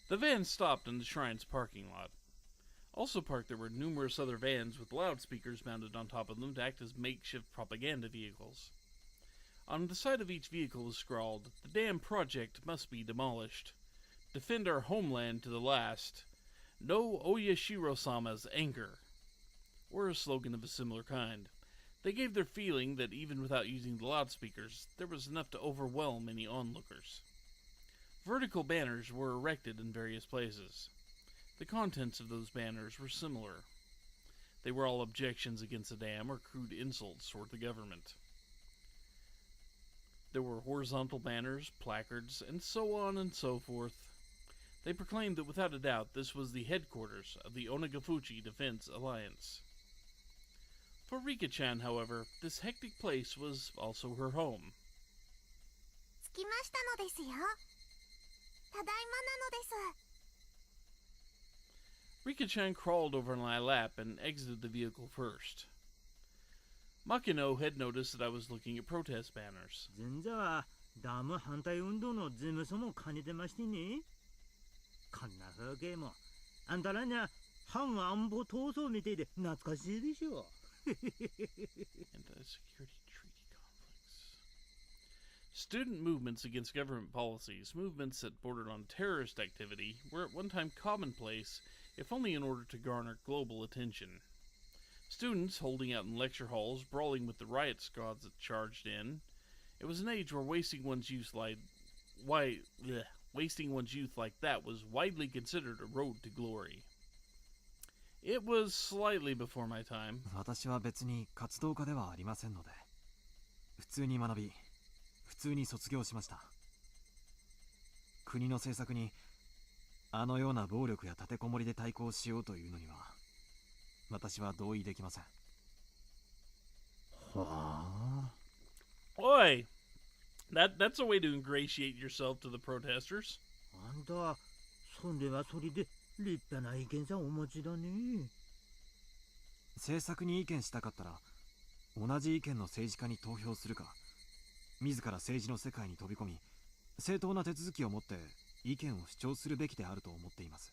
The van stopped in the shrine's parking lot. Also parked there were numerous other vans with loudspeakers mounted on top of them to act as makeshift propaganda vehicles. On the side of each vehicle was scrawled, "The damn project must be demolished. Defend our homeland to the last. No Oyashiro-sama's anger." Or a slogan of a similar kind. They gave their feeling that even without using the loudspeakers, there was enough to overwhelm any onlookers. Vertical banners were erected in various places. The contents of those banners were similar. They were all objections against the dam or crude insults toward the government. There were horizontal banners, placards, and so on and so forth. They proclaimed that without a doubt this was the headquarters of the Onagafuchi Defense Alliance. For Rika-chan, however, this hectic place was also her home. 着きましたのですよ。ただいまなのです。Rika-chan crawled over in my lap and exited the vehicle first. Makino had noticed that I was looking at protest banners. 前座はダム反対運動の事務所も兼ねてましてね。こんな風景もあんたらには反安保闘争みてえで懐かしいでしょ。Anti-security treaty conflicts. Student movements against government policies, movements that bordered on terrorist activity, were at one time commonplace, if only in order to garner global attention. Students holding out in lecture halls, brawling with the riot squads that charged in. It was an age where wasting one's youth like that was widely considered a road to glory. It was slightly before my time. 私は別に活動家ではありませんので、普通に学び、普通に卒業しました。国の政策にあのような暴力や立てこもりで対抗しようというのには、私は同意できません。はあ。Oi! That's a way to ingratiate yourself to the protesters. あんた、それはそれで立派な意見さお持ちだね。政策に意見したかったら、同じ意見の政治家に投票するか、自ら政治の世界に飛び込み、正当な手続きを持って意見を主張するべきであると思っています。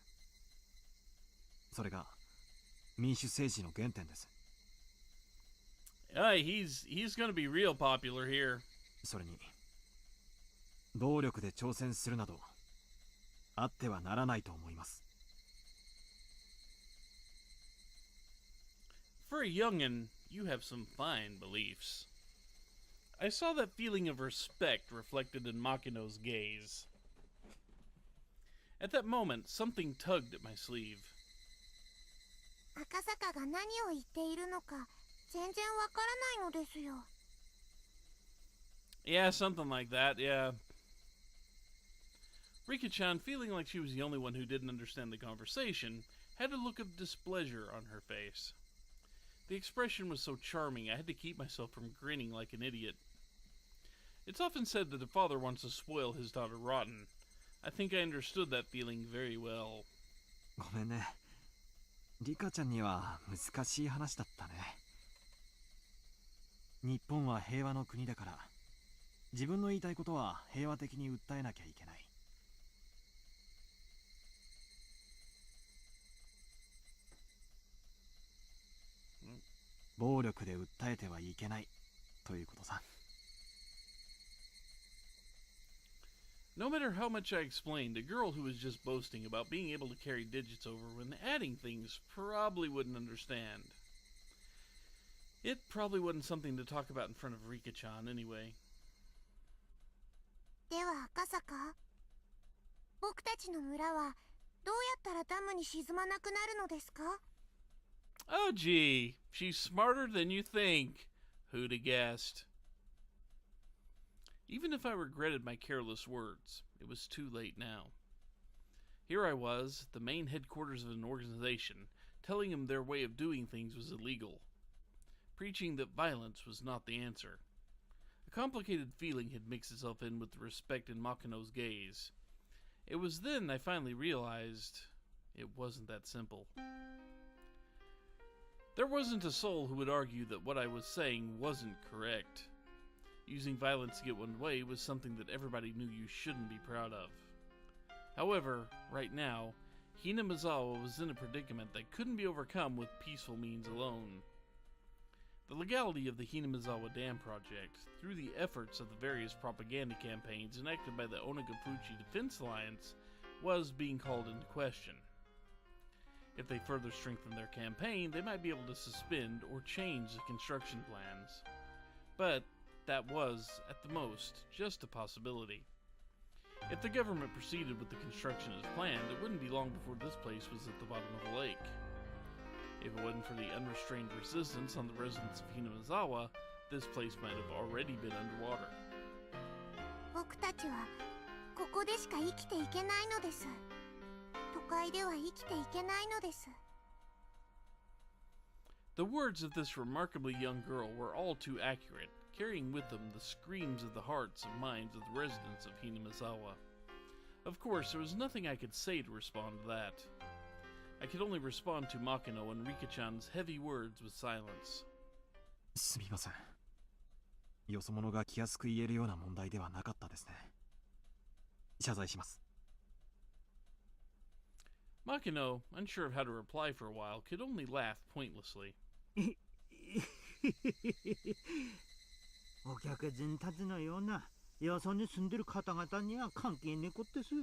それが民主政治の原点です。He's gonna be real popular here. それに、暴力で挑戦するなど、あってはならないと思います。For a youngin', you have some fine beliefs. I saw that feeling of respect reflected in Makino's gaze. At that moment, something tugged at my sleeve. 赤坂が何を言っているのか全然わからないのですよ。Yeah, something like that, yeah. Rika-chan, feeling like she was the only one who didn't understand the conversation, had a look of displeasure on her face. The expression was so charming I had to keep myself from grinning like an idiot. It's often said that a father wants to spoil his daughter rotten. I think I understood that feeling very well. ごめんね。リカちゃんには難しい話だったね。日本は平和の国だから、自分の言いたいことは平和的に訴えなきゃいけない。暴力で訴えてはいけないということさ。No matter how much I explained, a girl who was just boasting about being able to carry digits over when adding things probably wouldn't understand. It probably wasn't something to talk about in front of Rika-chan anyway. では赤坂、僕たちの村はどうやったらダムに沈まなくなるのですか？ Oh gee, she's smarter than you think. Who'd have guessed? Even if I regretted my careless words, it was too late now. Here I was, the main headquarters of an organization, telling them their way of doing things was illegal, preaching that violence was not the answer. A complicated feeling had mixed itself in with the respect in Makino's gaze. It was then I finally realized it wasn't that simple. There wasn't a soul who would argue that what I was saying wasn't correct. Using violence to get one's way was something that everybody knew you shouldn't be proud of. However, right now, Hinamizawa was in a predicament that couldn't be overcome with peaceful means alone. The legality of the Hinamizawa Dam project, through the efforts of the various propaganda campaigns enacted by the Onagafuchi Defense Alliance, was being called into question. If they further strengthened their campaign, they might be able to suspend or change the construction plans. But that was, at the most, just a possibility. If the government proceeded with the construction as planned, it wouldn't be long before this place was at the bottom of the lake. If it wasn't for the unrestrained resistance on the residents of Hinamizawa, this place might have already been underwater. 僕たちはここでしか生きていけないのです。都会では生きていけないのです。 The words of this remarkably young girl were all too accurate, carrying with them the screams of the hearts and minds of the residents of Hinamizawa. Of course, there was nothing I could say to respond to that. I could only respond to Makino and Rika-chan's heavy words with silence. すみません。よそ者が気安く言えるような問題ではなかったですね。謝罪します。Makino, unsure of how to reply for a while, could only laugh pointlessly. お客人たちのようなよそに住んでる方々には関係ねえことです。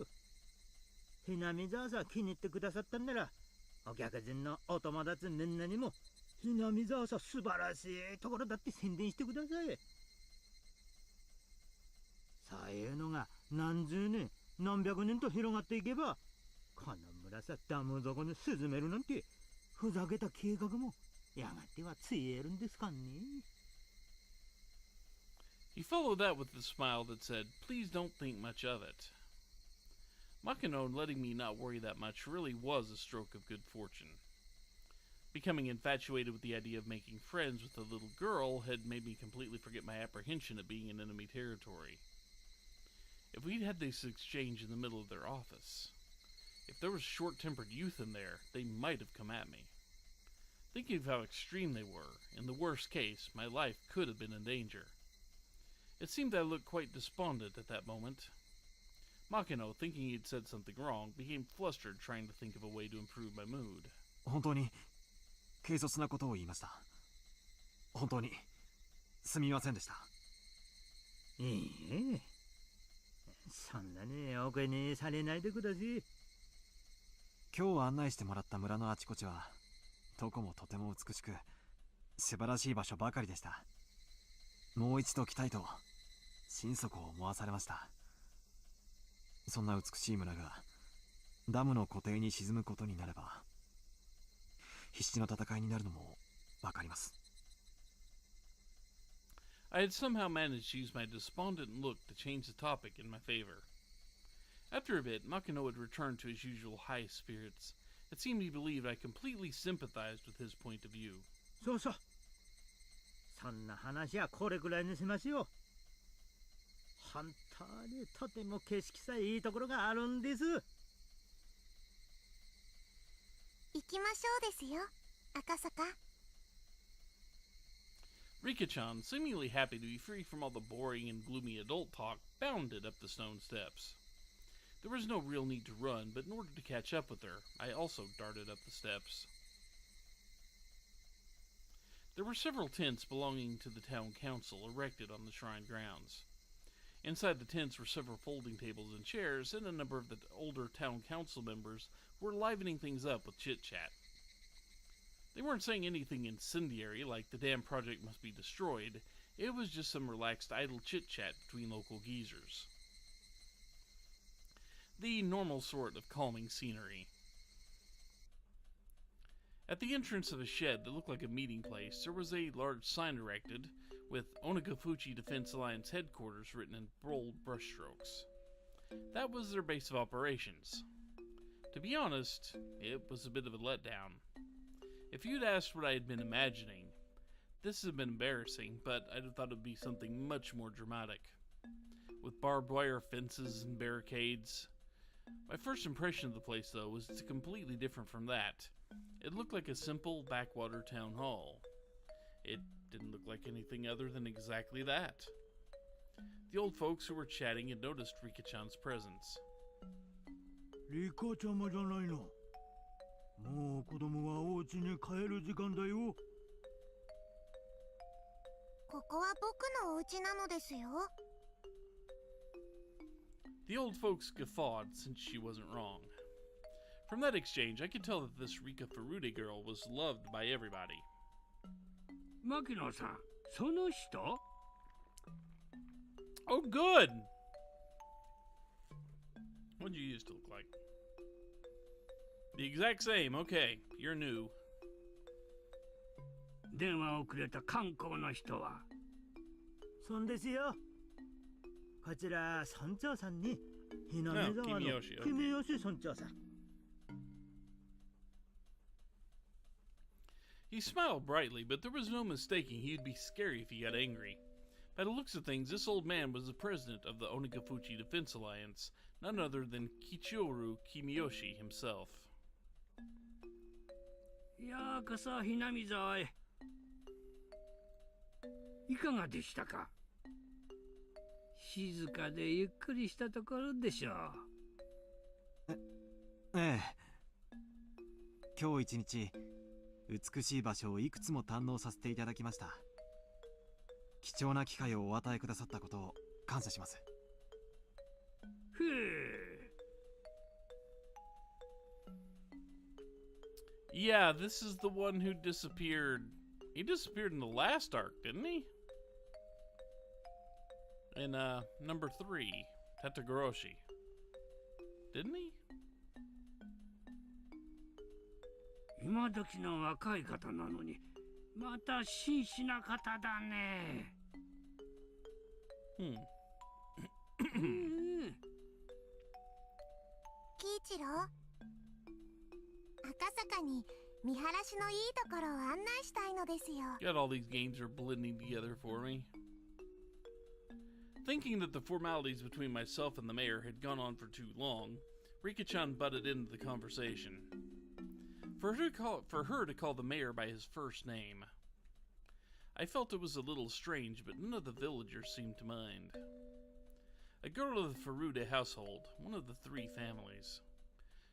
Hinamizawaさん気に入ってくださったんなら、お客人のお友達みんなにもHinamizawaさん素晴らしいところだって宣伝してください。そういうのが何十年何百年と広がっていけば、この村さダム底に沈めるなんてふざけた計画もやがてはつえるんですかね。He followed that with a smile that said, "Please don't think much of it." Makino letting me not worry that much really was a stroke of good fortune. Becoming infatuated with the idea of making friends with the little girl had made me completely forget my apprehension of being in enemy territory. If we'd had this exchange in the middle of their office, if there was short-tempered youth in there, they might have come at me. Thinking of how extreme they were, in the worst case, my life could have been in danger. It seemed that I looked quite despondent at that moment. Makino, thinking he'd said something wrong, became flustered trying to think of a way to improve my mood. 本当に軽率なことを言いました。本当にすみませんでした。いいえ、そんなにお気にされないでください。今日案内してもらった村のあちこちはどこもとても美しく素晴らしい場所ばかりでした。もう一度来たいと心底思わされました。そんな美しい村がダムの湖底に沈むことになれば必死の戦いになるのもわかります。I had somehow managed to use my despondent look to change the topic in my favor. After a bit, Makino had returned to his usual high spirits. It seemed he believed I completely sympathized with his point of view. そうそう。そんな話はこれくらいにしましょう。本当にとても景色さいいところがあるんです。行きましょうですよ、赤坂。Rika-chan, seemingly happy to be free from all the boring and gloomy adult talk, bounded up the stone steps. There was no real need to run, but in order to catch up with her, I also darted up the steps. There were several tents belonging to the town council erected on the shrine grounds. Inside the tents were several folding tables and chairs, and a number of the older town council members were livening things up with chit-chat. They weren't saying anything incendiary like the dam project must be destroyed. It was just some relaxed idle chit-chat between local geezers. The normal sort of calming scenery. At the entrance of a shed that looked like a meeting place, there was a large sign erected with Onagafuchi Defense Alliance headquarters written in bold brushstrokes. That was their base of operations. To be honest, it was a bit of a letdown. If you'd asked what I had been imagining, this had been embarrassing, but I'd have thought it would be something much more dramatic. With barbed wire fences and barricades. My first impression of the place, though, was completely different from that. It looked like a simple backwater town hall. It didn't look like anything other than exactly that. The old folks who were chatting had noticed Rika-chan's presence. リカちゃまじゃないの。もう子供はお家に帰る時間だよ。ここは僕のお家なのですよ。 The old folks guffawed since she wasn't wrong. From that exchange, I could tell that this Rika Furude girl was loved by everybody. 牧野さん、その人？ Oh, good! What'd you used to look like? The exact same. Okay, you're new. 電話をくれた観光の人は？そんですよ。こちら村長さんに、ひなめ沢の君吉村長さん。He smiled brightly, but there was no mistaking he'd be scary if he got angry. By the looks of things, this old man was the president of the Onikafuchi Defense Alliance, none other than Kichioru Kimiyoshi himself. ようこそひなみ沢へ。いかがでしたか？静かでゆっくりしたところでしょう。ええ。今日一日、美しい場所をいくつも堪能させていただきました。貴重な機会をお与えくださったことを感謝します。ふう。Yeah, this is the one who disappeared. He disappeared in the last arc, didn't he? In, number 3, Tetagoroshi. Didn't he? 今時の若い方なのに、また真摯な方だね。喜一郎、赤坂に見晴らしのいいところを案内したいのですよ。 God, all these games are blending together for me. Thinking that the formalities between myself and the mayor had gone on for too long, Rika-chan butted into the conversation. For her to call the mayor by his first name. I felt it was a little strange, but none of the villagers seemed to mind. A girl of the Furude household, one of the 3 families.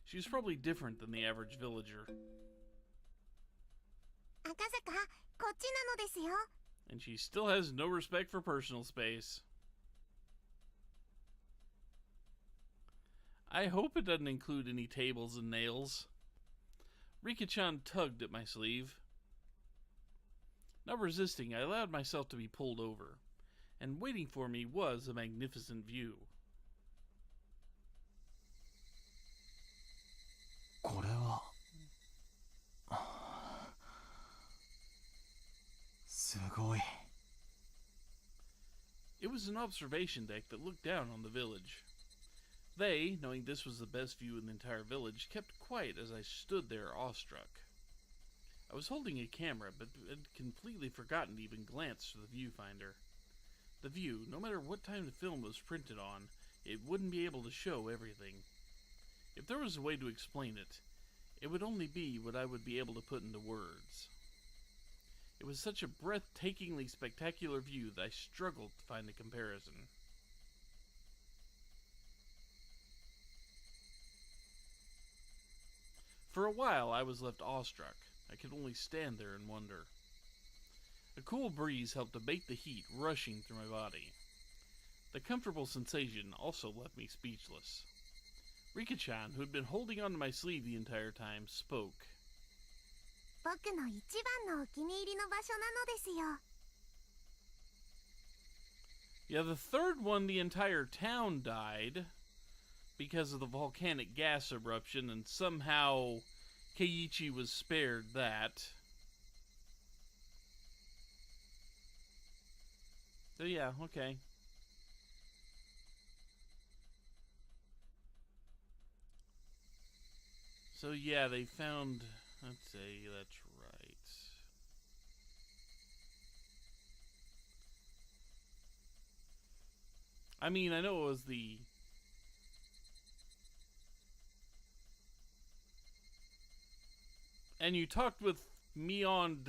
She was probably different than the average villager. 赤坂、こっちなのですよ。 And she still has no respect for personal space. I hope it doesn't include any tables and nails. Rika-chan tugged at my sleeve. Not resisting, I allowed myself to be pulled over, and waiting for me was a magnificent view. これはすごい。 It was an observation deck that looked down on the village. They, knowing this was the best view in the entire village, kept quiet as I stood there awestruck. I was holding a camera, but had completely forgotten to even glance through the viewfinder. The view, no matter what time the film was printed on, it wouldn't be able to show everything. If there was a way to explain it, it would only be what I would be able to put into words. It was such a breathtakingly spectacular view that I struggled to find a comparison. For a while, I was left awestruck. I could only stand there and wonder. A cool breeze helped abate the heat rushing through my body. The comfortable sensation also left me speechless. Rika-chan, who had been holding onto my sleeve the entire time, spoke. 僕の一番のお気に入りの場所なのですよ。 Yeah, the third one, the entire town died because of the volcanic gas eruption, and somehow Keiichi was spared that. So yeah, okay. So yeah, they found... Let's say that's right. I mean, I know it was the... And you talked with Mion,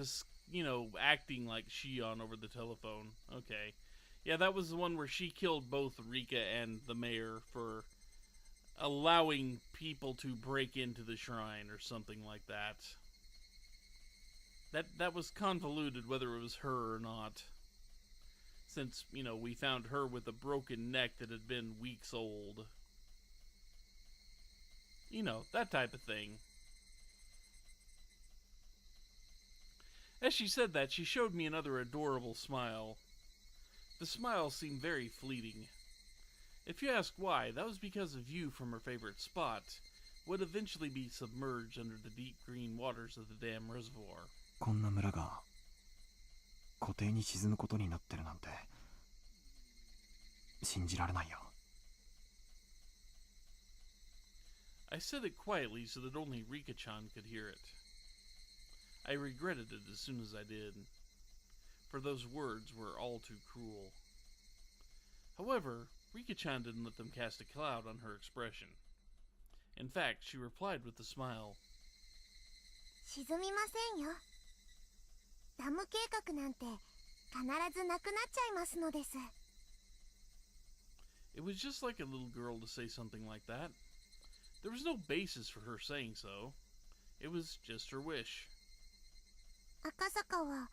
acting like Shion over the telephone. Okay. Yeah, that was the one where she killed both Rika and the mayor for allowing people to break into the shrine or something like that. That was convoluted whether it was her or not. Since, we found her with a broken neck that had been weeks old. That type of thing. As she said that, she showed me another adorable smile. The smile seemed very fleeting. If you ask why, that was because a view from her favorite spot would eventually be submerged under the deep green waters of the dam reservoir. こんな村が湖底に沈むことになってるなんて信じられないよ。I said it quietly so that only Rika-chan could hear it. I regretted it as soon as I did, for those words were all too cruel. However, Rika-chan didn't let them cast a cloud on her expression. In fact, she replied with a smile. 沈みませんよ。ダム計画なんて必ずなくなっちゃいますのです。It was just like a little girl to say something like that. There was no basis for her saying so. It was just her wish. 赤坂は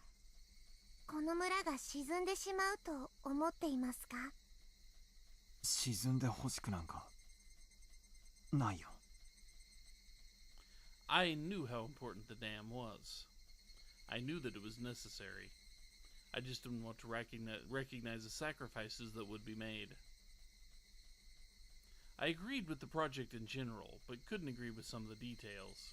この村が沈んでしまうと思っていますか？沈んでほしくなんかないよ。I knew how important the dam was. I knew that it was necessary. I just didn't want to recognize the sacrifices that would be made. I agreed with the project in general, but couldn't agree with some of the details.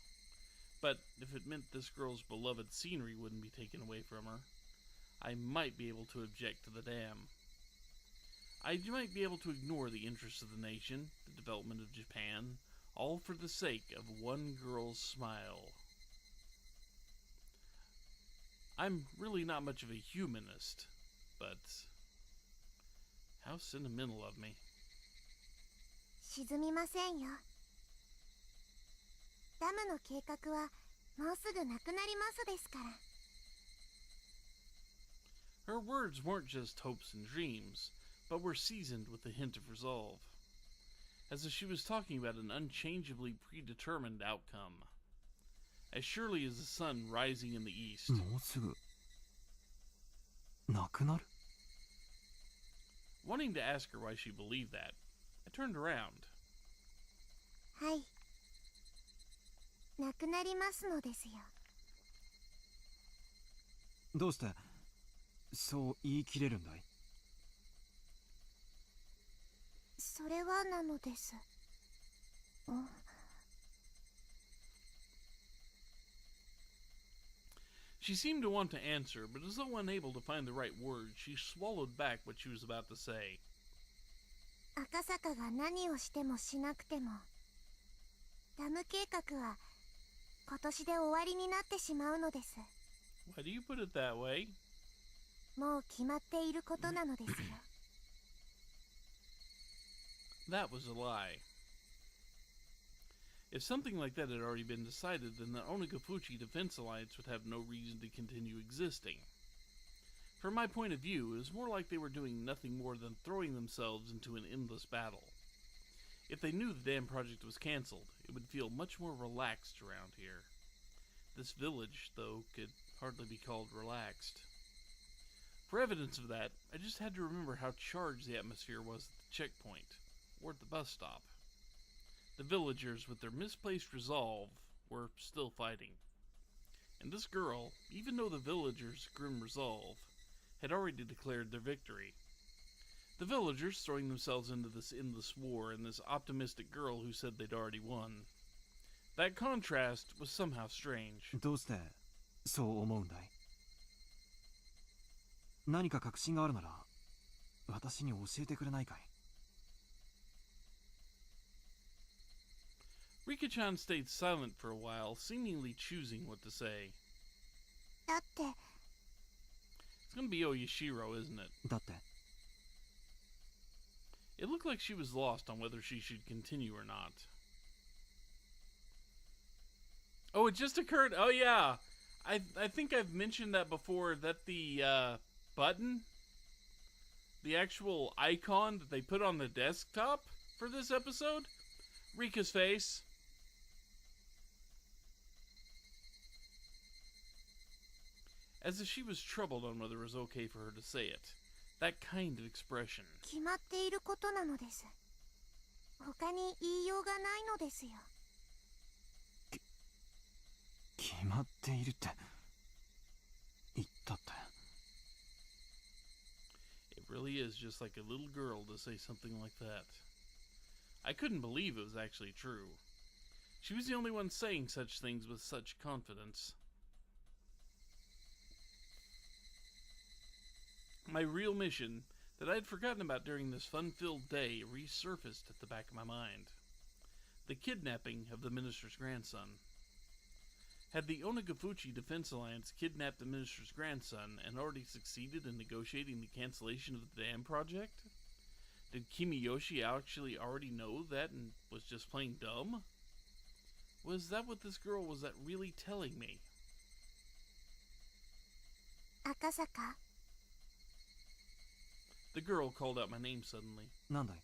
But if it meant this girl's beloved scenery wouldn't be taken away from her, I might be able to object to the dam. I might be able to ignore the interests of the nation, the development of Japan, all for the sake of one girl's smile. I'm really not much of a humanist, but how sentimental of me. 沈みませんよ。ダムの計画はもうすぐなくなりますですから。Her words weren't just hopes and dreams, but were seasoned with a hint of resolve, as if she was talking about an unchangeably predetermined outcome. As surely as the sun rising in the east. もうすぐなくなる？ Wanting to ask her why she believed that, I turned around. はい。なくなりますのですよ。どうしてそう言い切れるんだい？それはなのです。She seemed to want to answer, but as though unable to find the right words, she swallowed back what she was about to say. 赤坂が何をしてもしなくても、ダム計画は今年で終わりになってしまうのです。Why do you put it that way? もう決まっていることなのですよ。That was a lie. If something like that had already been decided, then the Onagafuchi Defense Alliance would have no reason to continue existing. From my point of view, it was more like they were doing nothing more than throwing themselves into an endless battle. If they knew the dam project was cancelled, it would feel much more relaxed around here. This village, though, could hardly be called relaxed. For evidence of that, I just had to remember how charged the atmosphere was at the checkpoint, or at the bus stop. The villagers, with their misplaced resolve, were still fighting. And this girl, even though the villagers' grim resolve, had already declared their victory. The villagers throwing themselves into this endless war, and this optimistic girl who said they'd already won. That contrast was somehow strange. どうしてそう思うんだい？何か確信があるなら私に教えてくれないかい？ Rika-chan stayed silent for a while, seemingly choosing what to say. だって、 It's gonna be Oyashiro, isn't it? だって It looked like she was lost on whether she should continue or not. Oh, it just occurred. Oh, yeah. I think I've mentioned that before, that the button, the actual icon that they put on the desktop for this episode, Rika's face. As if she was troubled on whether it was okay for her to say it. That kind of expression. 決まっていることなのです。他に言いようがないのですよ。決まっているって言ったって。 It really is just like a little girl to say something like that. I couldn't believe it was actually true. She was the only one saying such things with such confidence. My real mission, that I had forgotten about during this fun-filled day, resurfaced at the back of my mind. The kidnapping of the minister's grandson. Had the Onagafuchi Defense Alliance kidnapped the minister's grandson and already succeeded in negotiating the cancellation of the dam project? Did Kimiyoshi actually already know that and was just playing dumb? Was that what this girl was really telling me? 赤坂。 The girl called out my name suddenly. なんだい？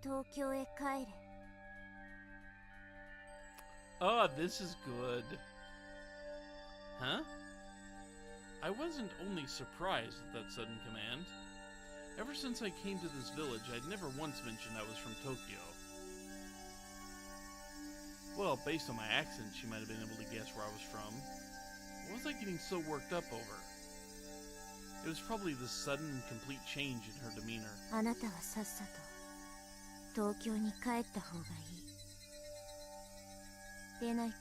東京へ帰れ。 Ah, this is good. Huh? I wasn't only surprised at that sudden command. Ever since I came to this village, I'd never once mentioned I was from Tokyo. Well, based on my accent, she might have been able to guess where I was from. What was I getting so worked up over? It was probably the sudden and complete change in her demeanor. あなたはさっさと東京に帰った方がいい。でないと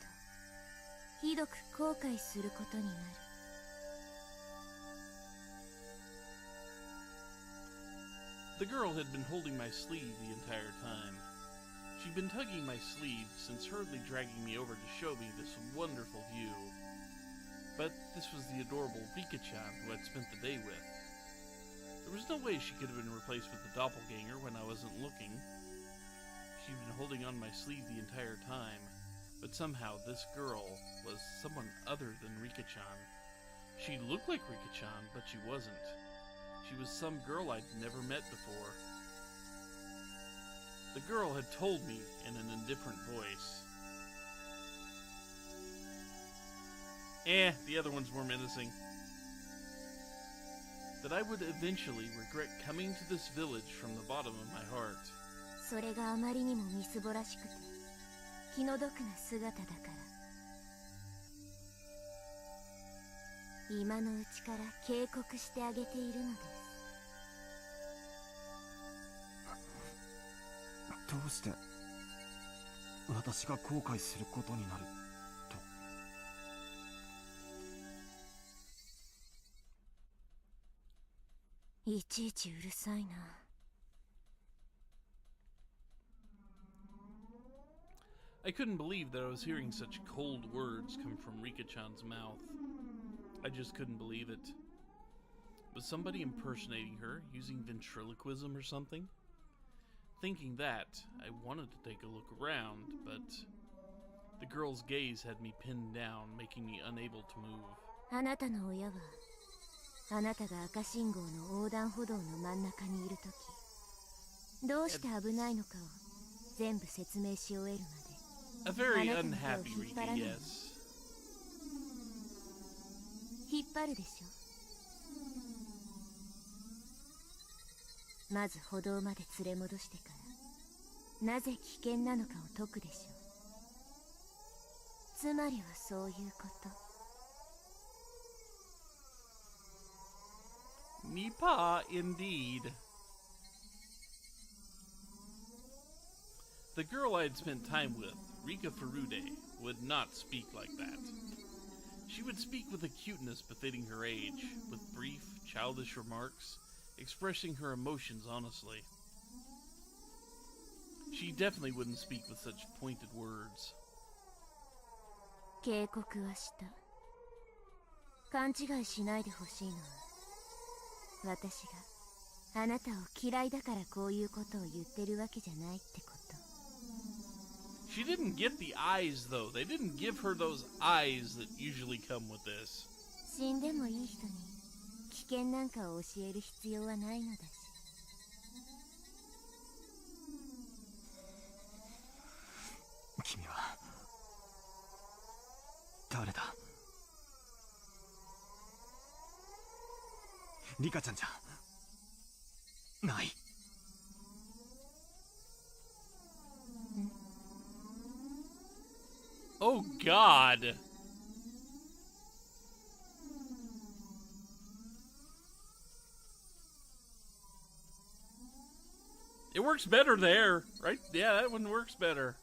ひどく後悔することになる。 The girl had been holding my sleeve the entire time. She'd been tugging my sleeve since hurriedly dragging me over to show me this wonderful view. But this was the adorable Rika-chan who I'd spent the day with. There was no way she could have been replaced with the doppelganger when I wasn't looking. She'd been holding on my sleeve the entire time, but somehow this girl was someone other than Rika-chan. She looked like Rika-chan, but she wasn't. She was some girl I'd never met before. The girl had told me in an indifferent voice. The other one's more menacing. That I would eventually regret coming to this village from the bottom of my heart. それがあまりにもみすぼらしくて気の毒な姿だから。今のうちから警告してあげているのです。どうして私が後悔することになると。いちいちうるさいな。I couldn't believe that I was hearing such cold words come from Rika-chan's mouth. I just couldn't believe it. Was somebody impersonating her, using ventriloquism or something? Thinking that, I wanted to take a look around, but the girl's gaze had me pinned down, making me unable to move. あなたの親はあなたが赤信号の横断歩道の真ん中にいるときどうして危ないのかを全部説明し終えるまで A very unhappy Rika, yes. 引っ張るでしょ。まず歩道まで連れ戻してからなぜ危険なのかを解くでしょう。つまりはそういうこと。Nipa, indeed. The girl I had spent time with, Rika Furude, would not speak like that. She would speak with a cuteness befitting her age, with brief, childish remarks, expressing her emotions honestly. She definitely wouldn't speak with such pointed words. 警告はした。勘違いしないでほしいのは私があなたを嫌いだからこういうことを言ってるわけじゃないってこと。 She didn't get the eyes, though. They didn't give her those eyes that usually come with this. 死んでもいい人に危険なんかを教える必要はないのだし。リカちゃんじゃない。Oh God. It works better there, right? Yeah, that one works better.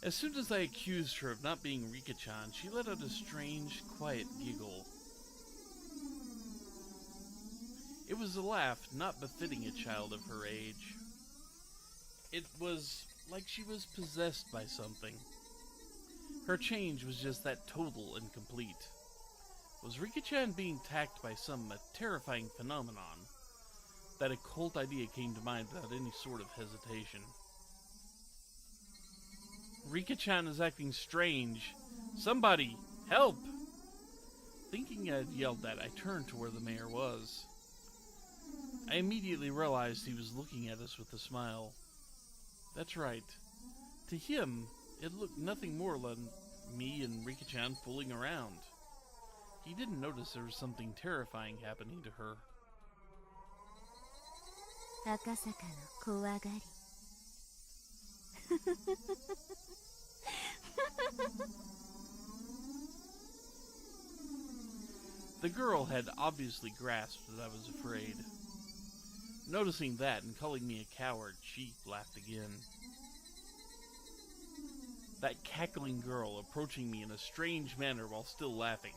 As soon as I accused her of not being Rika-chan, she let out a strange, quiet giggle. It was a laugh not befitting a child of her age. It was like she was possessed by something. Her change was just that total and complete. Was Rika-chan being attacked by some terrifying phenomenon? That occult idea came to mind without any sort of hesitation. Rika-chan is acting strange. Somebody, help! Thinking I'd yelled that, I turned to where the mayor was. I immediately realized he was looking at us with a smile. That's right. To him, it looked nothing more than me and Rika-chan fooling around. He didn't notice there was something terrifying happening to her. 赤坂の怖がりThe girl had obviously grasped that I was afraid. Noticing that and calling me a coward, she laughed again. That cackling girl, approaching me in a strange manner while still laughing,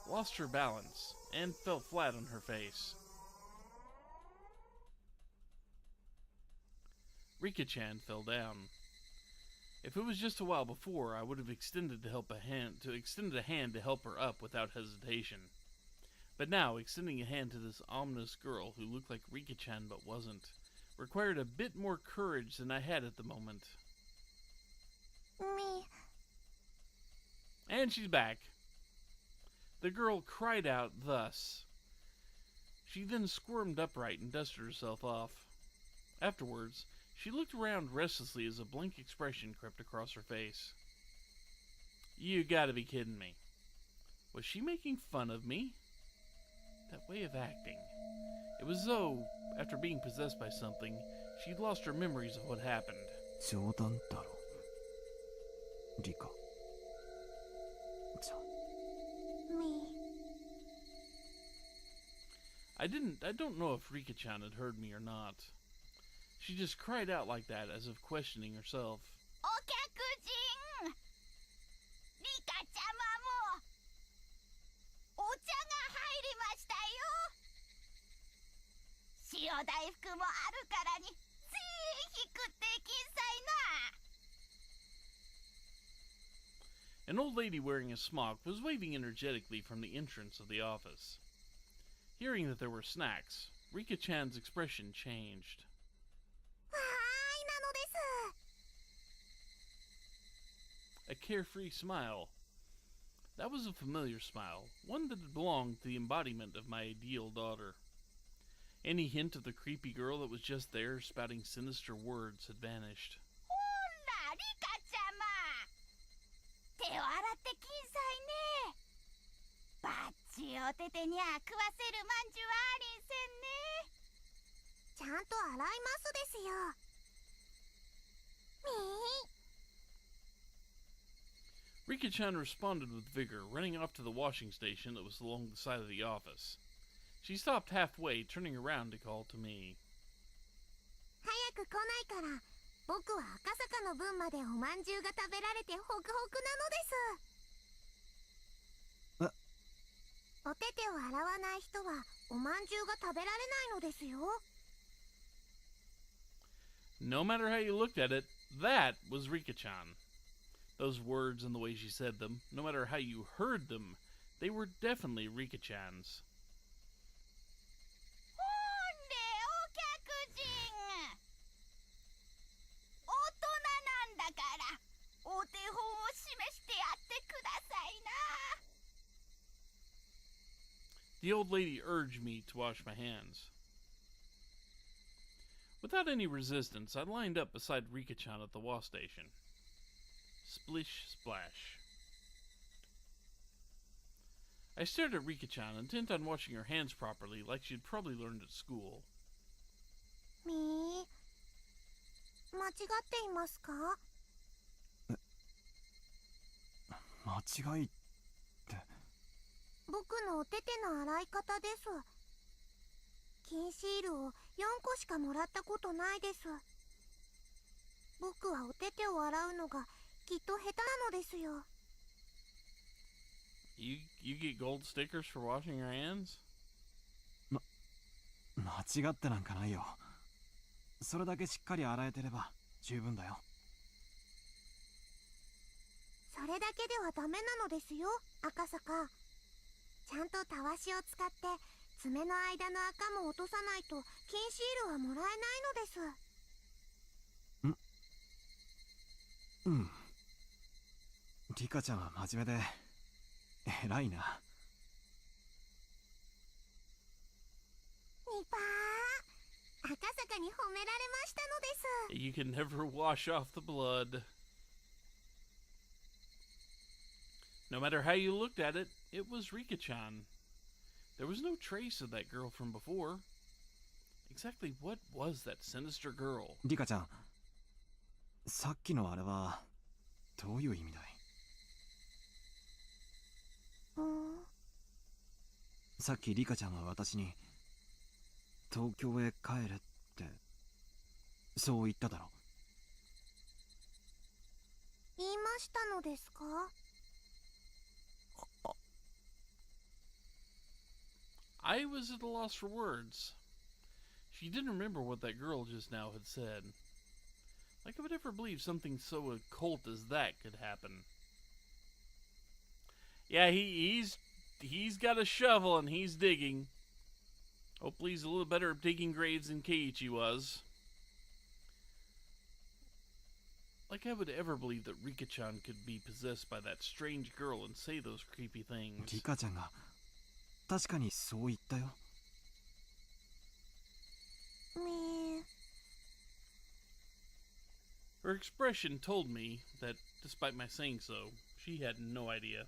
lost her balance and fell flat on her face. Rika-chan fell down. If it was just a while before, I would have extended a hand to help her up without hesitation. But now, extending a hand to this ominous girl who looked like Rika-chan but wasn't, required a bit more courage than I had at the moment. Me. And she's back. The girl cried out thus. She then squirmed upright and dusted herself off. Afterwards, she looked around restlessly as a blank expression crept across her face. You gotta be kidding me. Was she making fun of me? That way of acting. It was as though, after being possessed by something, she'd lost her memories of what happened. 冗談だろリカじゃ Me. I don't know if Rika-chan had heard me or not. She just cried out like that as if questioning herself. お客人リカちゃまもお茶が入りましたよ塩大福もあるからにぜひ食ってきんさいな An old lady wearing a smock was waving energetically from the entrance of the office. Hearing that there were snacks, Rika-chan's expression changed. はーいなのです A carefree smile. That was a familiar smile, one that had belonged to the embodiment of my ideal daughter. Any hint of the creepy girl that was just there spouting sinister words had vanished. ほらリカちゃま手を洗ってきんさいねバッチおててにゃ食わせるまんじゅうありんせんねちゃんと洗いますですよみー Rika-chan responded with vigor, running off to the washing station that was along the side of the office. She stopped halfway, turning around to call to me. 早く来ないから僕は赤坂の分までおまんじゅうが食べられてホクホクなのですおててを洗わない人はおまんじゅうが食べられないのですよ No matter how you looked at it, that was Rika-chan. Those words and the way she said them, no matter how you heard them, they were definitely Rika-chan's. ほんでお客人大人なんだからお手本を示してやってくださいな The old lady urged me to wash my hands. Without any resistance, I lined up beside Rika-chan at the wash station. Splish, splash. I stared at Rika-chan, intent on washing her hands properly, like she'd probably learned at school. みー、間違っていますか？間違いって。僕のお手手の洗い方です。金シールを4個しかもらったことないです。僕はお手手を洗うのがきっと下手なのですよ。You get gold stickers for washing your hands? 間違ってなんかないよ。それだけしっかり洗えてれば十分だよ。それだけではダメなのですよ、赤坂。ちゃんとたわしを使って爪の間の赤も落とさないと金シールはもらえないのです。うん。リカちゃんは真面目で偉いな。ニパー、赤坂に褒められましたのです。You can never wash off the blood. No matter how you looked at it, it was Rika-chan. There was no trace of that girl from before. Exactly what was that sinister girl? リカちゃん、さっきのあれはどういう意味だい？さっきリカちゃんは私に東京へ帰れってそう言っただろ。言いましたのですか？I was at a loss for words. She didn't remember what that girl just now had said. Like I would ever believe something so occult as that could happen. Yeah, he's got a shovel and he's digging. Hopefully he's a little better at digging graves than Keiichi was. Like I would ever believe that Rika-chan could be possessed by that strange girl and say those creepy things. リカちゃんが確かにそう言ったよ。Her expression told me that, despite my saying so, she had no idea.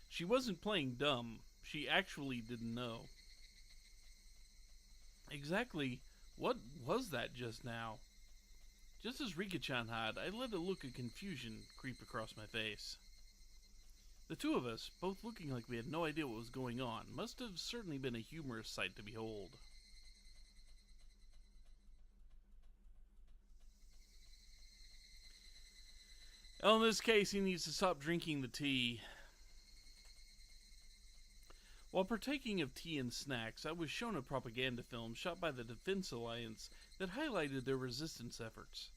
She wasn't playing dumb. She actually didn't know. Exactly what was that just now? Just as Rika-chan had, I let a look of confusion creep across my face. The two of us, both looking like we had no idea what was going on, must have certainly been a humorous sight to behold. Well, in this case, he needs to stop drinking the tea. While partaking of tea and snacks, I was shown a propaganda film shot by the Defense Alliance that highlighted their resistance efforts.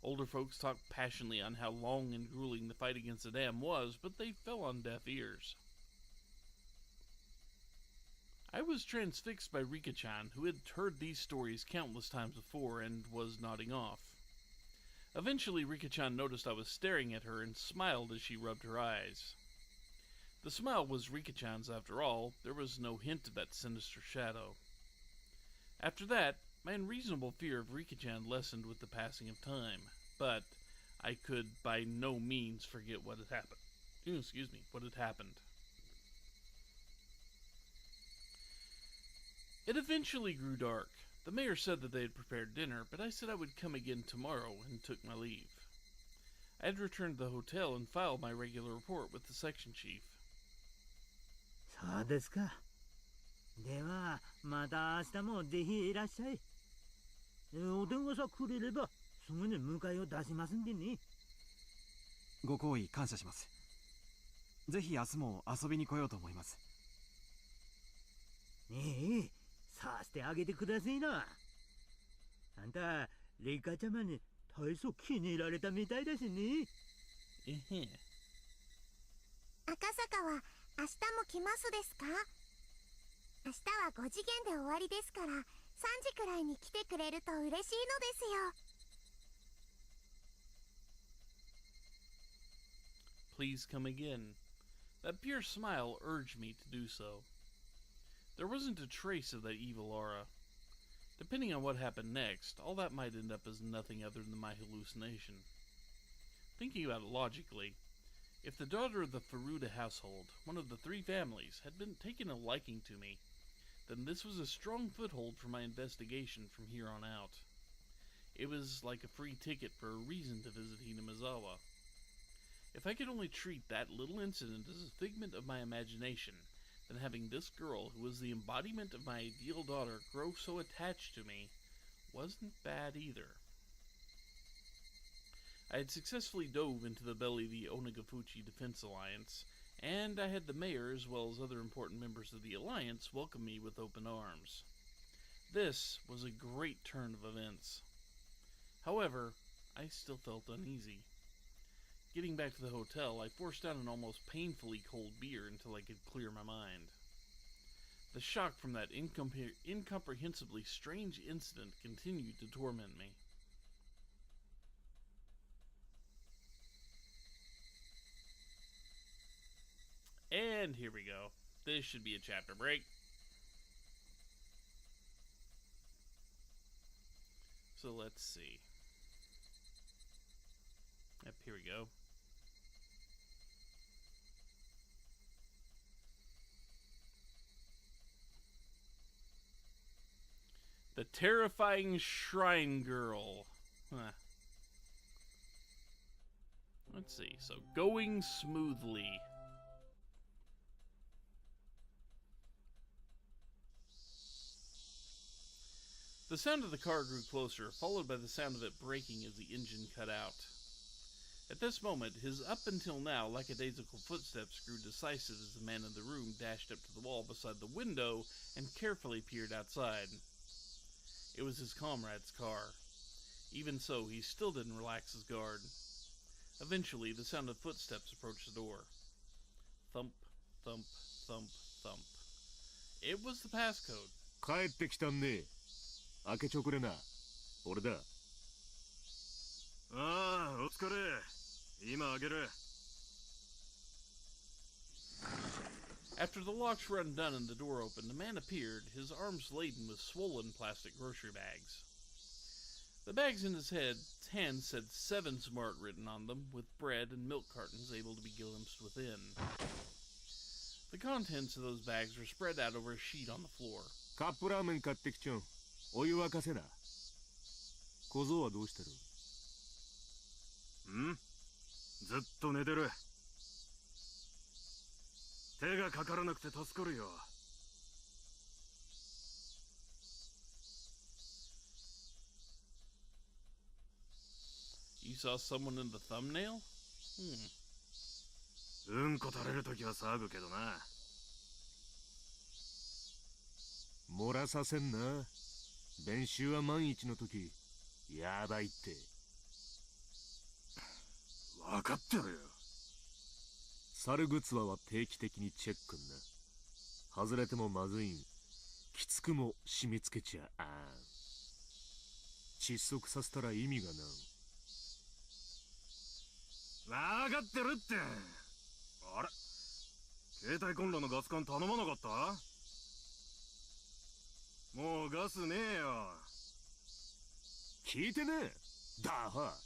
Older folks talked passionately on how long and grueling the fight against the dam was, but they fell on deaf ears. I was transfixed by Rika-chan, who had heard these stories countless times before and was nodding off. Eventually, Rika-chan noticed I was staring at her and smiled as she rubbed her eyes. The smile was Rika-chan's after all. There was no hint of that sinister shadow. After that, my unreasonable fear of Rika-chan lessened with the passing of time, but I could by no means forget what had happened. What had happened. It eventually grew dark. The mayor said that they had prepared dinner, but I said I would come again tomorrow and took my leave. I had returned to the hotel and filed my regular report with the section chief. そうですか。ではまた明日もぜひいらっしゃい。お電話さくれればすぐに迎えを出しますんでね。ご好意感謝します。ぜひ明日も遊びに来ようと思います。ねえ、さしてあげてくださいな。あんたリカちゃまに大層気に入られたみたいだしね。赤坂は明日も来ますですか？明日は5次元で終わりですから3時くらいに来てくれると嬉しいのですよ。Please come again. That pure smile urged me to do so. There wasn't a trace of that evil aura. Depending on what happened next, all that might end up as nothing other than my hallucination. Thinking about it logically, if the daughter of the Furuta household, one of the three families, had been taken a liking to me, then this was a strong foothold for my investigation from here on out. It was like a free ticket for a reason to visit Hinamizawa. If I could only treat that little incident as a figment of my imagination, then having this girl, who was the embodiment of my ideal daughter, grow so attached to me wasn't bad either. I had successfully dove into the belly of the Onagafuchi Defense Alliance, and I had the mayor, as well as other important members of the alliance, welcome me with open arms. This was a great turn of events. However, I still felt uneasy. Getting back to the hotel, I forced down an almost painfully cold beer until I could clear my mind. The shock from that incomprehensibly strange incident continued to torment me. And here we go. This should be a chapter break. So let's see. Yep, here we go. The Terrifying Shrine Girl. Huh. Let's see. So, going smoothly. The sound of the car grew closer, followed by the sound of it braking as the engine cut out. At this moment, his up until now lackadaisical footsteps grew decisive as the man in the room dashed up to the wall beside the window and carefully peered outside. It was his comrade's car. Even so, he still didn't relax his guard. Eventually, the sound of footsteps approached the door. Thump, thump, thump, thump. It was the passcode. 帰ってきたね。開けちょくれな。俺だ。ああ、お疲れ。今開ける。After the locks were undone and the door opened, a man appeared, his arms laden with swollen plastic grocery bags. The bags in his hands said 7 Smart written on them, with bread and milk cartons able to be glimpsed within. The contents of those bags were spread out over a sheet on the floor. カップラーメン買ってきちゃう。お湯沸かせな。小僧はどうしてる？ん？ずっと寝てる。手がかからなくて助かるよ。You saw someone in the thumbnail? うんこ垂れるときは騒ぐけどな。漏らさせんな。練習は万一のとき、やばいって。わかってるよ。猿グツワは定期的にチェックんな。外れてもまずいん。きつくも締め付けちゃあん。窒息させたら意味がなん。わかってるって。あれ、携帯コンロのガス管頼まなかった？もうガスねえよ。聞いてねえ。だは。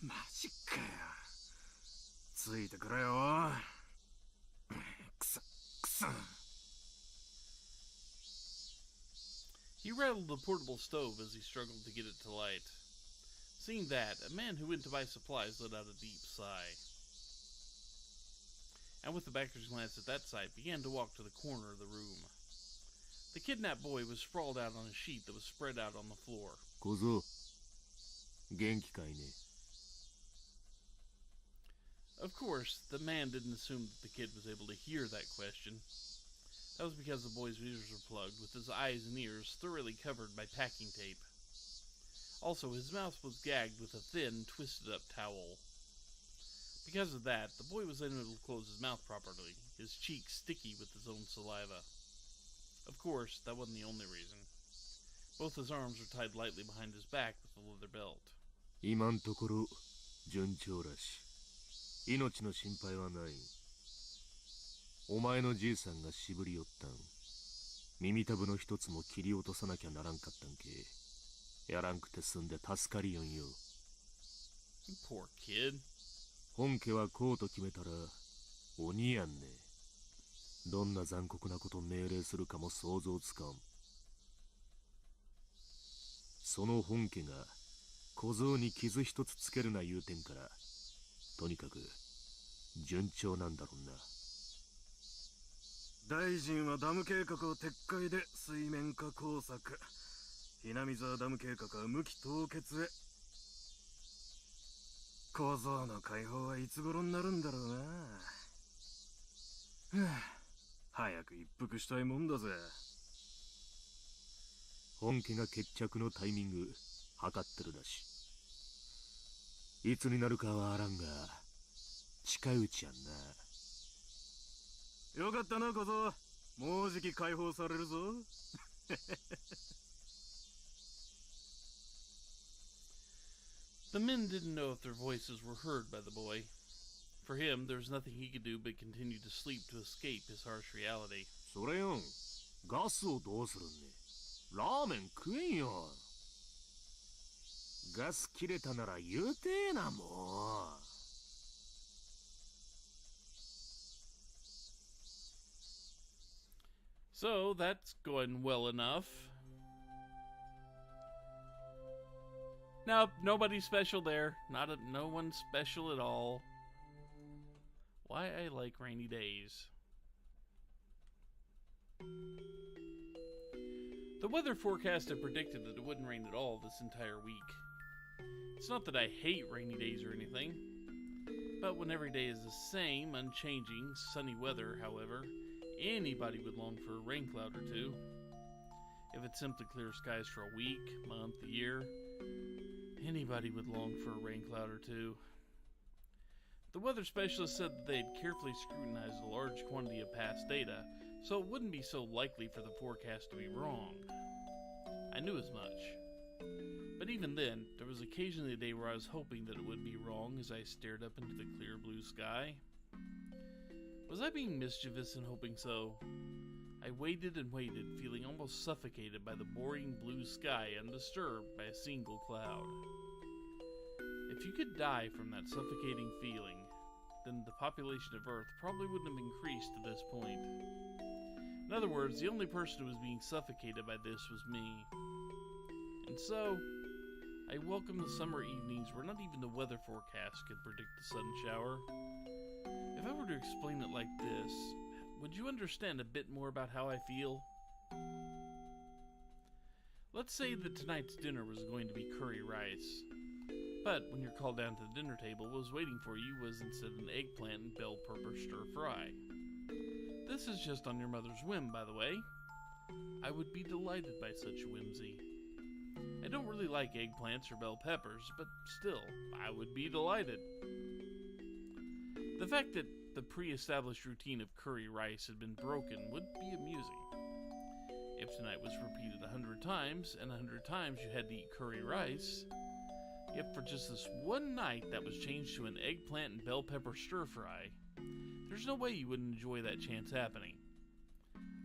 マジかよ。ついてくれよ。くそ、くそ。He rattled the portable stove as he struggled to get it to light. Seeing that, a man who went to buy supplies let out a deep sigh. And with a backer's glance at that sight, began to walk to the corner of the room. The kidnapped boy was sprawled out on a sheet that was spread out on the floor. 小僧、元気かいね。Of course, the man didn't assume that the kid was able to hear that question. That was because the boy's ears were plugged, with his eyes and ears thoroughly covered by packing tape. Also, his mouth was gagged with a thin, twisted-up towel. Because of that, the boy was unable to close his mouth properly, his cheeks sticky with his own saliva. Of course, that wasn't the only reason. Both his arms were tied lightly behind his back with a leather belt. 今んところ順調らし。命の心配はない。お前のじいさんがしぶりよったん。耳たぶの一つも切り落とさなきゃならんかったんけ。やらんくて済んで助かりよんよ。Poor kid. 本家はこうと決めたら鬼やんね。どんな残酷なこと命令するかも想像つかん。その本家が小僧に傷一つつけるな言うてんから、とにかく順調なんだろんな。大臣はダム計画を撤回で水面下工作。ひなみ沢ダム計画は無期凍結へ。小僧の解放はいつ頃になるんだろうな。早く一服したいもんだぜ。本家が決着のタイミング測ってるらしい。いつになるかはあらんが近いうちやんな。よかったな小僧。もうじき解放されるぞ。The men didn't know if their voices were heard by the boy. For him, there was nothing he could do but continue to sleep to escape his harsh reality. それよん、ガスをどうするんね。ラーメン食えんよ。ガス切れたなら言うてえな、もう。So, that's going well enough. Nope, nobody special there. No one special at all. Why I like rainy days. The weather forecast had predicted that it wouldn't rain at all this entire week. It's not that I hate rainy days or anything, but when every day is the same, unchanging, sunny weather, however, anybody would long for a rain cloud or two. If it's simply clear skies for a week, month, a year, anybody would long for a rain cloud or two. The weather specialist said that they had carefully scrutinized a large quantity of past data, so it wouldn't be so likely for the forecast to be wrong. I knew as much. But even then, there was occasionally a day where I was hoping that it would be wrong as I stared up into the clear blue sky. Was I being mischievous in hoping so? I waited and waited, feeling almost suffocated by the boring blue sky undisturbed by a single cloud. If you could die from that suffocating feeling, then the population of Earth probably wouldn't have increased to this point. In other words, the only person who was being suffocated by this was me. And so, I welcomed the summer evenings where not even the weather forecast could predict a sudden shower. If I were to explain it like this, would you understand a bit more about how I feel? Let's say that tonight's dinner was going to be curry rice. But when you're called down to the dinner table, what was waiting for you was instead an eggplant and bell pepper stir fry. This is just on your mother's whim, by the way. I would be delighted by such whimsy. I don't really like eggplants or bell peppers, but still, I would be delighted. The fact that the pre-established routine of curry rice had been broken would be amusing. If tonight was repeated 100 times, and 100 times you had to eat curry rice, yet for just this one night that was changed to an eggplant and bell pepper stir fry, there's no way you wouldn't enjoy that chance happening.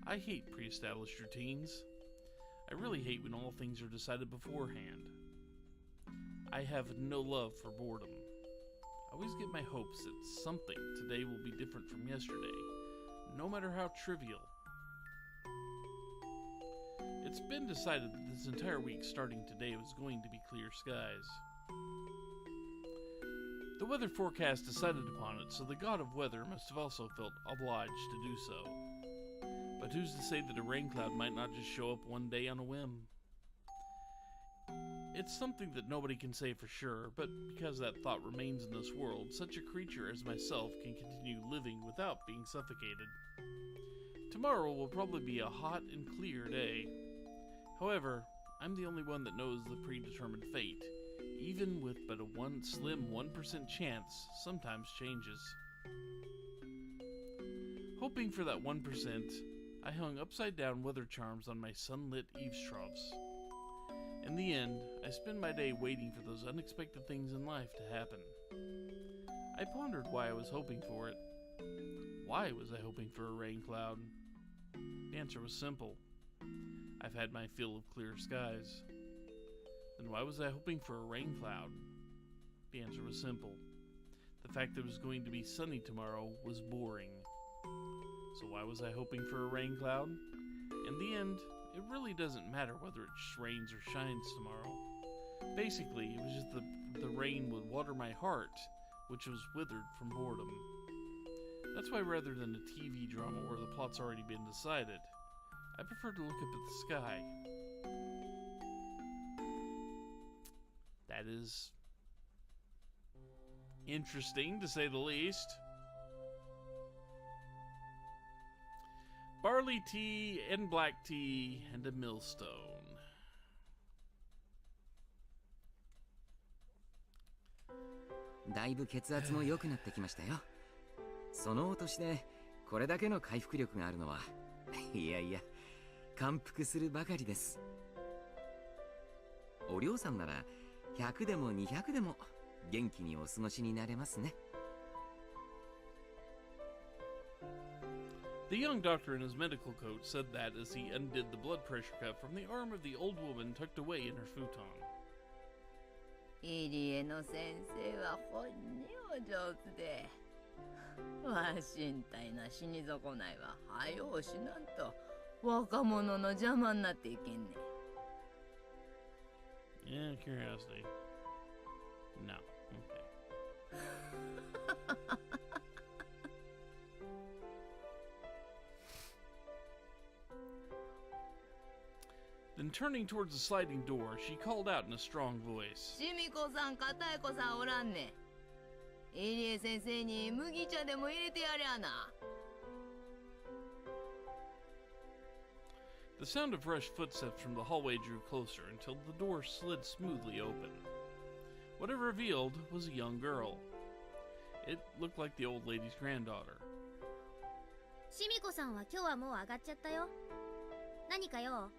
I hate pre-established routines. I really hate when all things are decided beforehand. I have no love for boredom. I always get my hopes that something today will be different from yesterday, no matter how trivial. It's been decided that this entire week starting today was going to be clear skies. The weather forecast decided upon it, so the god of weather must have also felt obliged to do so. But who's to say that a rain cloud might not just show up one day on a whim? It's something that nobody can say for sure, but because that thought remains in this world, such a creature as myself can continue living without being suffocated. Tomorrow will probably be a hot and clear day. However, I'm the only one that knows the predetermined fate. Even with but a slim 1% chance, sometimes changes. Hoping for that 1%, I hung upside-down weather charms on my sunlit eaves troughs. In the end, I spend my day waiting for those unexpected things in life to happen. I pondered why I was hoping for it. Why was I hoping for a rain cloud? The answer was simple. I've had my fill of clear skies. Then why was I hoping for a rain cloud? The answer was simple. The fact that it was going to be sunny tomorrow was boring. So why was I hoping for a rain cloud? In the end, it really doesn't matter whether it rains or shines tomorrow. Basically, it was just the rain would water my heart, which was withered from boredom. That's why rather than a TV drama where the plot's already been decided, I prefer to look up at the sky. That is interesting, to say the least. Barley tea and black tea and a millstone.だいぶ血圧も良くなってきましたよ。そのお年でこれだけの回復力があるのは、いやいや、感服するばかりです。お嬢さんなら100でも200でも元気にお過ごしになれますね。The young doctor in his medical coat said that as he undid the blood pressure cuff from the arm of the old woman tucked away in her futon. 入江の先生はほんにお上手で、わしんたいな死に損ないは早うしなんと若者の邪魔になっていけんね。Yeah, curiosity. No. Okay. Then turning towards the sliding door, she called out in a strong voice. しみこさん、かたえこさんおらんね。入江先生に麦茶でも入れてやれやな。The sound of rushed footsteps from the hallway drew closer until the door slid smoothly open. What it revealed was a young girl. It looked like the old lady's granddaughter. しみこさんは今日はもう上がっちゃったよ。何かよ。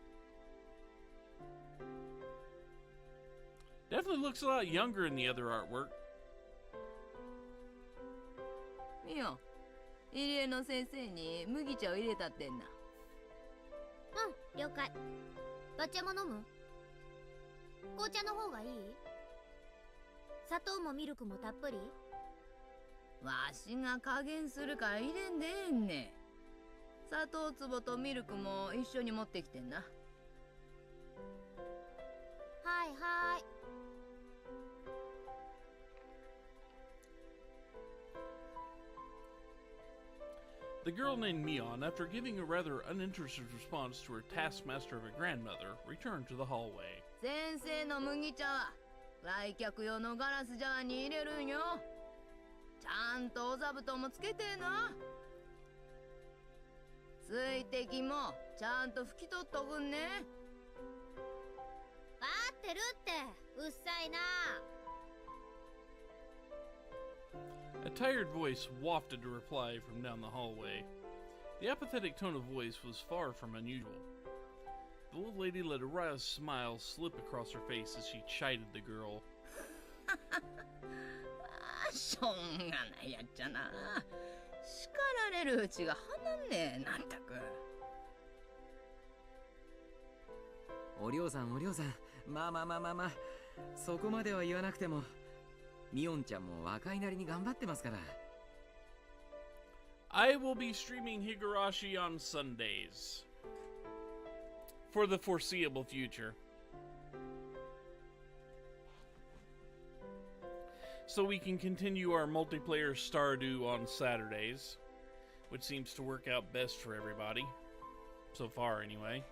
Definitely looks a lot younger in the other artwork. みよ、入江の先生に麦茶を入れたってんな。うん、了解。抹茶も飲む？紅茶の方がいい？砂糖もミルクもたっぷり？わしが加減するから入れんでええんね。砂糖壺とミルクも一緒に持ってきてんな。はいはい。The girl named Mion, after giving a rather uninterested response to her taskmaster of a grandmother, returned to the hallway. 先生の麦茶は来客用のガラス茶碗に入れるんよ。ちゃんとお座布団もつけてな。水滴もちゃんと拭き取っとくんね。わかってるって、うっさいな。A tired voice wafted a reply from down the hallway. The apathetic tone of voice was far from unusual. The old lady let a wry smile slip across her face as she chided the girl. しょうがないやっちゃな。叱られるうちが離んねえ、なんたく。お嬢さん、お嬢さん、まあ、そこまでは言わなくても、ミオンちゃんも若いなりに頑張ってますから。I will be streaming Higurashi on Sundays. For the foreseeable future. So we can continue our multiplayer Stardew on Saturdays, which seems to work out best for everybody. So far, anyway.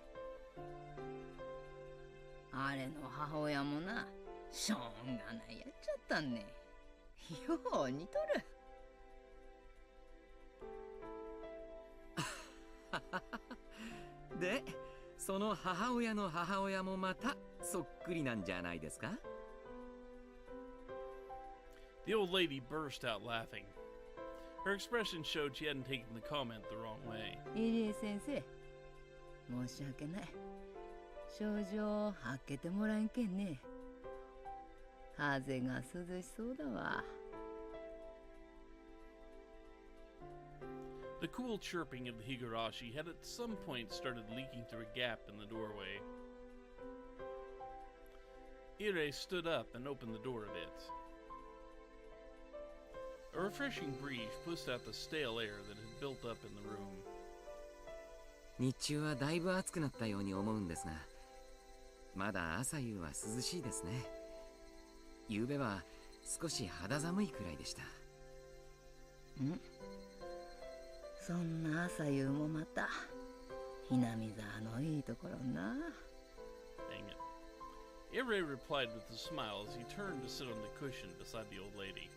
あれの母親もな、しょうがないやっちゃったんね。よう似とる。で、その母親の母親もまたそっくりなんじゃないですか？ The old lady burst out laughing. Her expression showed she hadn't taken the comment the wrong way. 入江先生、申し訳ない。症状開けてもらえんけんね。風が涼しそうだわ。The cool chirping of the Higurashi had at some point started leaking through a gap in the doorway. Ire stood up and opened the door a bit. A refreshing breeze pushed out the stale air that had built up in the room. 日中はだいぶ暑くなったように思うんですが、まだ朝夕は涼しいですね。夕べは少し肌寒いくらいでした。そんな朝夕もまたひなみ沢のいいところな。 Dang it. Ire replied with a smile as he turned to sit on the cushion beside the old lady.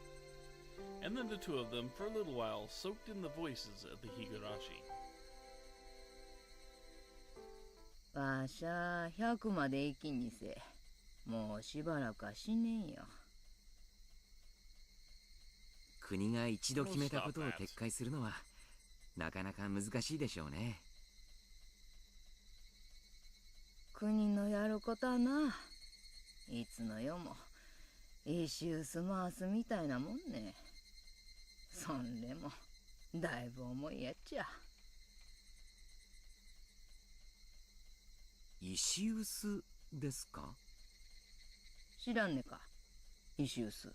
And then the two of them, for a little while, soaked in the voices of the Higurashi. わしゃ100まで生きにせ。もうしばらくは死ねんよ。国が一度決めたことを撤回するのはなかなか難しいでしょうね。国のやることはな、いつの世も一周す回すみたいなもんね。そんでもだいぶ重いやっちゃ。石臼ですか？知らんねか、石臼。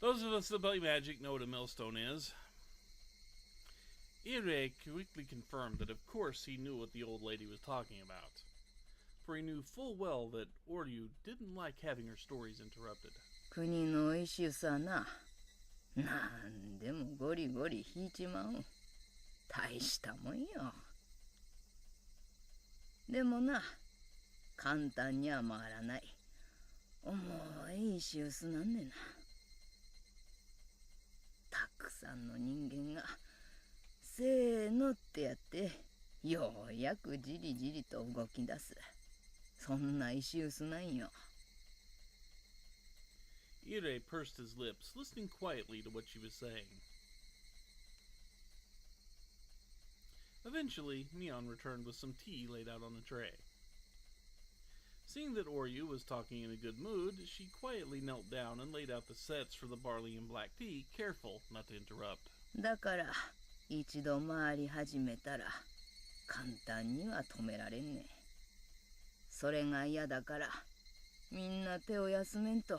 Those of us that play magic know what a millstone is. Ire quickly confirmed that of course he knew what the old lady was talking about, for he knew full well that Oryu didn't like having her stories interrupted. 国の石臼はな、なんでもゴリゴリ引いちまう。大したもんよ。でもな、簡単には回らない重い石臼なんねな。たくさんの人間がせーのってやってようやくじりじりと動き出す、そんな石臼なんよ。Ire pursed his lips, listening quietly to what she was saying. Eventually, Mion returned with some tea laid out on a tray. Seeing that Oryu was talking in a good mood, she quietly knelt down and laid out the sets for the barley and black tea, careful not to interrupt. だから一度回り始めたら簡単には止められんね。それが嫌だからみんな手を休めんと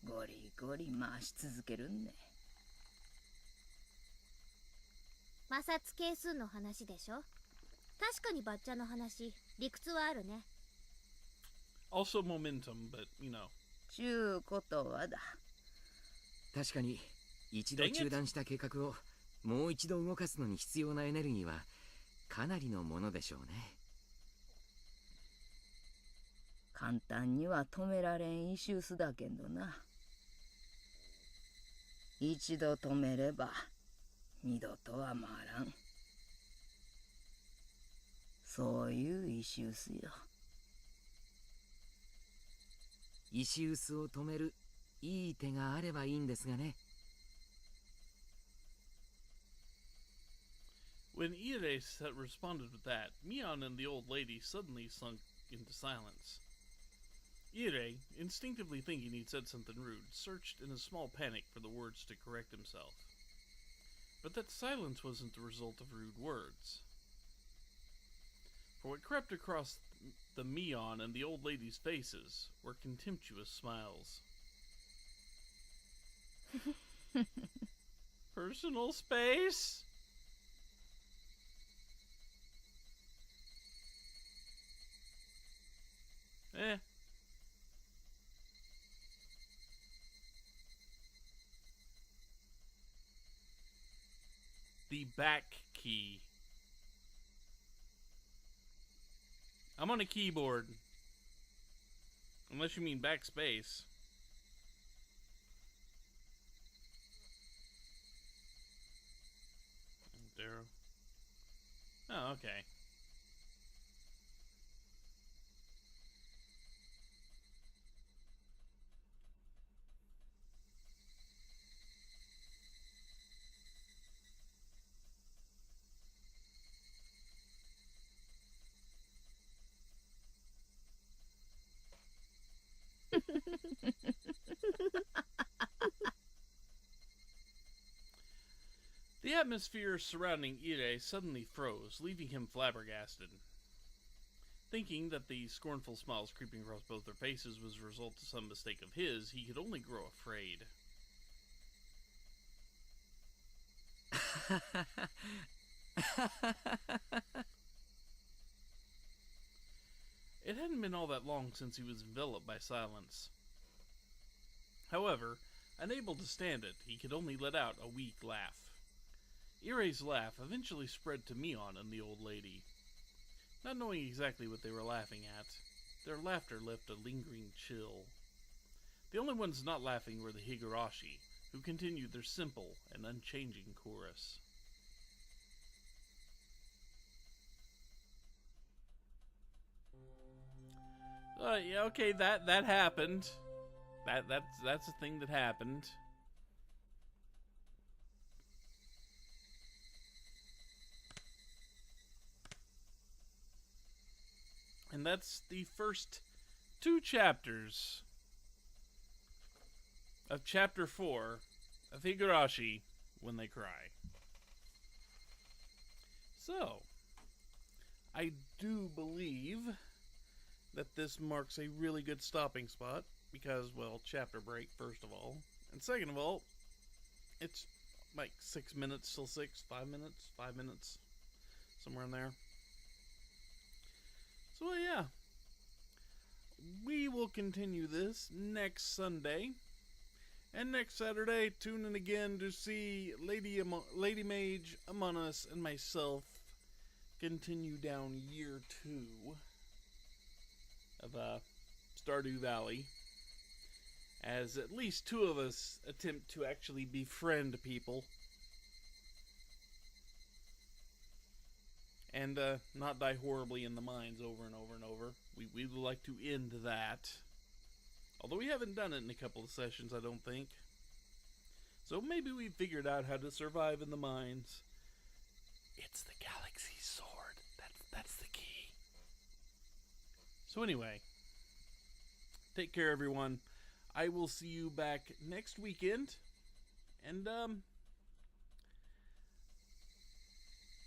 ゴリゴリ回し続けるんね。摩擦係数の話でしょ。確かにバッチャの話、理屈はあるね。Also momentum, but, you know. ちゅうことはだ。確かに一度中断した計画をもう一度動かすのに必要なエネルギーはかなりのものでしょうね。簡単には止められん石臼だけどな。一度止めれば二度とは回らん。そういう石臼よ。石臼を止めるいい手があればいいんですがね。When Ire responded with that, Mion and the old lady suddenly sunk into silence. Ire, instinctively thinking he'd said something rude, searched in a small panic for the words to correct himself. But that silence wasn't the result of rude words. For what crept across the Mion and the old lady's faces were contemptuous smiles. Personal space? The back key. I'm on a keyboard. Unless you mean backspace. There. Oh, okay. atmosphere surrounding Ire suddenly froze, leaving him flabbergasted. Thinking that the scornful smiles creeping across both their faces was a result of some mistake of his, he could only grow afraid. It hadn't been all that long since he was enveloped by silence. However, unable to stand it, he could only let out a weak laugh. Ire's laugh eventually spread to Mion and the old lady. Not knowing exactly what they were laughing at, their laughter left a lingering chill. The only ones not laughing were the Higurashi, who continued their simple and unchanging chorus. Yeah, okay, that happened. That's a thing that happened. And that's the first 2 chapters of chapter 4 of Higurashi When They Cry. So, I do believe that this marks a really good stopping spot because, well, chapter break, first of all. And second of all, it's like 6 minutes till 5 minutes, somewhere in there. So, yeah, we will continue this next Sunday. And next Saturday, tune in again to see Lady Mage, Among Us, and myself continue down year 2 of Stardew Valley, as at least 2 of us attempt to actually befriend people and not die horribly in the mines over and over and over. We would like to end that, although we haven't done it in a couple of sessions, I don't think. So maybe we figured out how to survive in the mines. It's the galaxy sword. That's the key. So anyway, take care, everyone. I will see you back next weekend. And,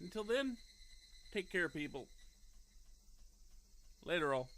until then, take care, people. Later, all.